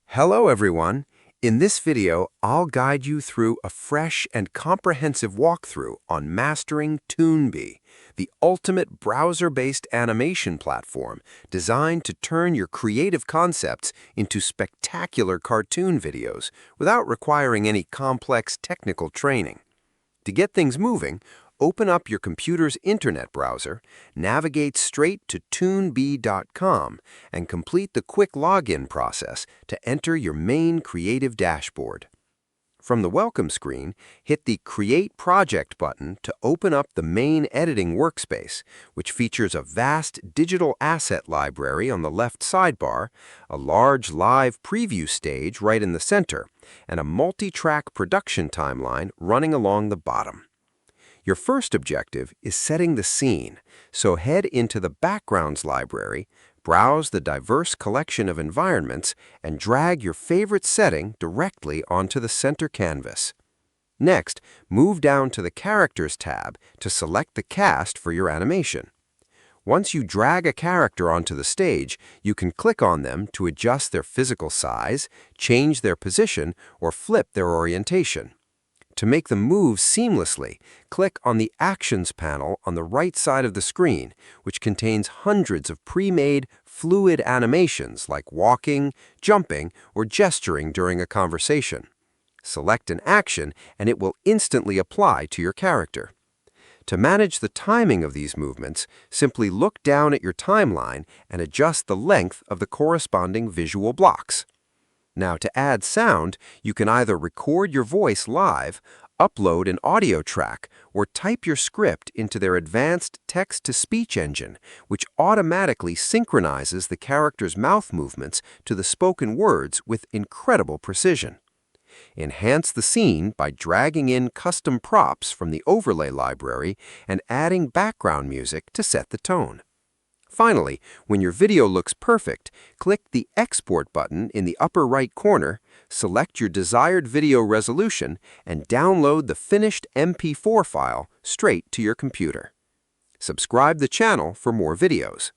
Hello everyone! In this video, I'll guide you through a fresh and comprehensive walkthrough on mastering Toonbee, the ultimate browser-based animation platform designed to turn your creative concepts into spectacular cartoon videos without requiring any complex technical training. To get things moving, open up your computer's internet browser, navigate straight to toonbee.com, and complete the quick login process to enter your main creative dashboard. From the welcome screen, hit the Create Project button to open up the main editing workspace, which features a vast digital asset library on the left sidebar, a large live preview stage right in the center, and a multi-track production timeline running along the bottom. Your first objective is setting the scene, so head into the Backgrounds library, browse the diverse collection of environments, and drag your favorite setting directly onto the center canvas. Next, move down to the Characters tab to select the cast for your animation. Once you drag a character onto the stage, you can click on them to adjust their physical size, change their position, or flip their orientation. To make them move seamlessly, click on the Actions panel on the right side of the screen, which contains hundreds of pre-made, fluid animations like walking, jumping, or gesturing during a conversation. Select an action, and it will instantly apply to your character. To manage the timing of these movements, simply look down at your timeline and adjust the length of the corresponding visual blocks. Now, to add sound, you can either record your voice live, upload an audio track, or type your script into their advanced text-to-speech engine, which automatically synchronizes the character's mouth movements to the spoken words with incredible precision. Enhance the scene by dragging in custom props from the overlay library and adding background music to set the tone. Finally, when your video looks perfect, click the Export button in the upper right corner, select your desired video resolution, and download the finished MP4 file straight to your computer. Subscribe the channel for more videos.